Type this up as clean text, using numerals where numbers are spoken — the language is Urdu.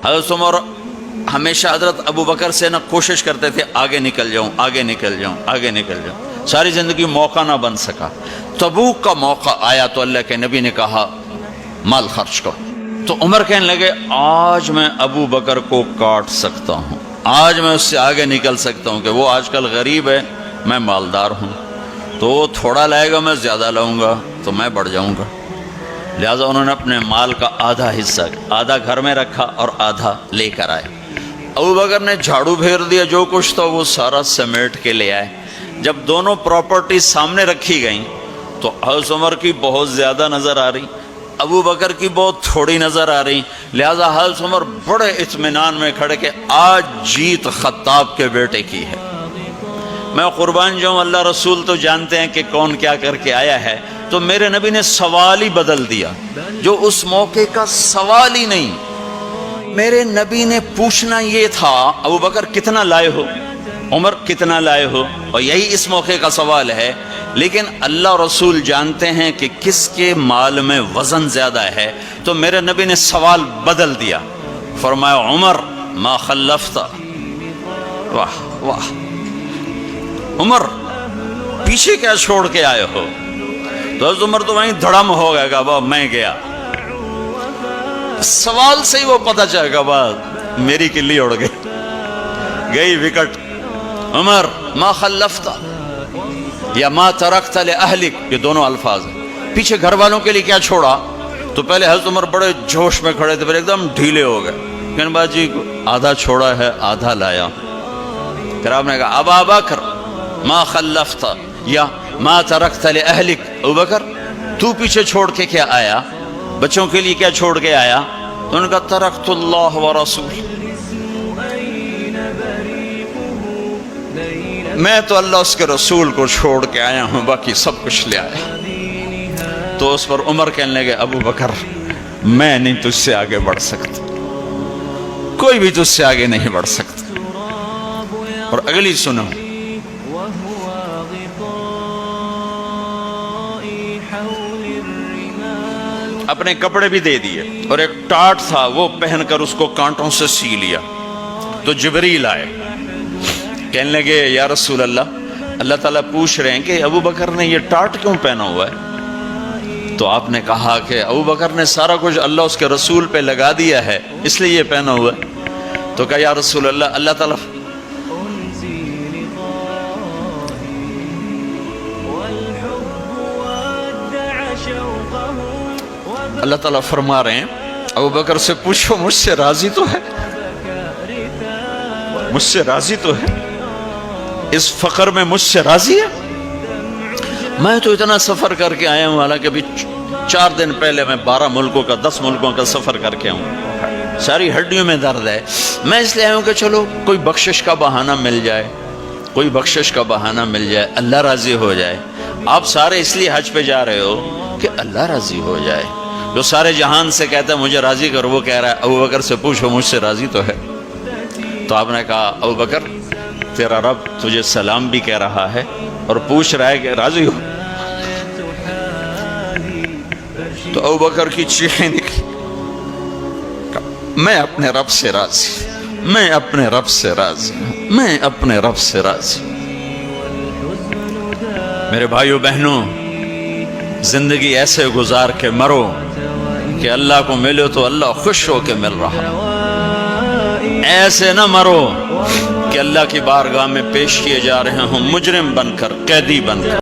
حضرت عمر ہمیشہ حضرت ابو بکر سے نہ کوشش کرتے تھے آگے نکل جاؤں آگے نکل جاؤں آگے نکل جاؤں، ساری زندگی موقع نہ بن سکا۔ تبوک کا موقع آیا تو اللہ کے نبی نے کہا مال خرچ کرو، تو عمر کہنے لگے آج میں ابو بکر کو کاٹ سکتا ہوں، آج میں اس سے آگے نکل سکتا ہوں کہ وہ آج کل غریب ہے، میں مالدار ہوں، تو وہ تھوڑا لائے گا میں زیادہ لاؤں گا تو میں بڑھ جاؤں گا۔ لہٰذا انہوں نے اپنے مال کا آدھا حصہ آدھا گھر میں رکھا اور آدھا لے کر آئے۔ ابو بکر نے جھاڑو پھیر دیا، جو کچھ تھا وہ سارا سمیٹ کے لے آئے۔ جب دونوں پراپرٹی سامنے رکھی گئیں تو حضرت عمر کی بہت زیادہ نظر آ رہی، ابو بکر کی بہت تھوڑی نظر آ رہی، لہذا حضرت عمر بڑے اطمینان میں کھڑے کہ آج جیت خطاب کے بیٹے کی ہے۔ میں قربان جاؤں، اللہ رسول تو جانتے ہیں کہ کون کیا کر کے آیا ہے، تو میرے نبی نے سوال ہی بدل دیا، جو اس موقع کا سوال ہی نہیں۔ میرے نبی نے پوچھنا یہ تھا ابو بکر کتنا لائے ہو، عمر کتنا لائے ہو، اور یہی اس موقع کا سوال ہے، لیکن اللہ رسول جانتے ہیں کہ کس کے مال میں وزن زیادہ ہے، تو میرے نبی نے سوال بدل دیا، فرمایا عمر ما خلفت، واہ واہ عمر پیچھے کیا چھوڑ کے آئے ہو؟ تو حضرت عمر تو وہیں دھڑم ہو گیا کہ بابا میں گیا، سوال سے ہی وہ پتہ چل گیا بات میری کلی اڑ گئی وکٹ۔ عمر ما خلفت یا ما ترکت لأہلک، یہ دونوں الفاظ ہیں، پیچھے گھر والوں کے لیے کیا چھوڑا؟ تو پہلے حضرت عمر بڑے جوش میں کھڑے تھے، پھر ایک دم ڈھیلے ہو گئے، کہنے باجی آدھا چھوڑا ہے آدھا لایا۔ پھر آپ نے کہا ابا بکر ما خلفت یا ما ترکت لأہلک، ابو بکر تو پیچھے چھوڑ کے کیا آیا، بچوں کے لیے کیا چھوڑ کے آیا؟ تو انہوں نے کہا ترکت اللہ ورسول، میں تو اللہ اس کے رسول کو چھوڑ کے آیا ہوں، باقی سب کچھ لے آیا۔ تو اس پر عمر کہنے لگے ابو بکر میں نہیں تجھ سے آگے بڑھ سکتا، کوئی بھی تجھ سے آگے نہیں بڑھ سکتا۔ اور اگلی سنو، اپنے کپڑے بھی دے دیے اور ایک ٹاٹ تھا وہ پہن کر اس کو کانٹوں سے سی لیا، تو جبریل آئے، کہنے لگے یا رسول اللہ تعالیٰ پوچھ رہے ہیں کہ ابو بکر نے یہ ٹاٹ کیوں پہنا ہوا ہے؟ تو آپ نے کہا کہ ابو بکر نے سارا کچھ اللہ اس کے رسول پہ لگا دیا ہے اس لیے یہ پہنا ہوا ہے۔ تو کہا یا رسول اللہ تعالیٰ اللہ تعالیٰ فرما رہے ہیں ابو بکر سے پوچھو مجھ سے راضی تو ہے، مجھ سے راضی تو ہے، اس فقر میں مجھ سے راضی ہے؟ میں تو اتنا سفر کر کے آیا ہوں، حالانکہ ابھی 4 دن پہلے میں 12 ملکوں کا 10 ملکوں کا سفر کر کے ہوں، ساری ہڈیوں میں درد ہے، میں اس لیے آیا ہوں کہ چلو کوئی بخشش کا بہانہ مل جائے، کوئی بخشش کا بہانہ مل جائے، اللہ راضی ہو جائے۔ آپ سارے اس لیے حج پہ جا رہے ہو کہ اللہ راضی ہو جائے، جو سارے جہان سے کہتا ہے مجھے راضی کر، وہ کہہ رہا ہے ابو بکر سے پوچھو مجھ سے راضی تو ہے۔ تو آپ نے کہا ابو بکر تیرا رب تجھے سلام بھی کہہ رہا ہے اور پوچھ رہا ہے کہ راضی ہو؟ تو ابو بکر کی چیخیں نکلی، میں اپنے رب سے راضی، میں اپنے رب سے راضی، میں اپنے رب سے راضی۔ میرے بھائیو بہنوں، زندگی ایسے گزار کے مرو کہ اللہ کو ملو تو اللہ خوش ہو کے مل رہا، ایسے نہ مرو کہ اللہ کی بارگاہ میں پیش کیے جا رہے ہوں مجرم بن کر، قیدی بن کر۔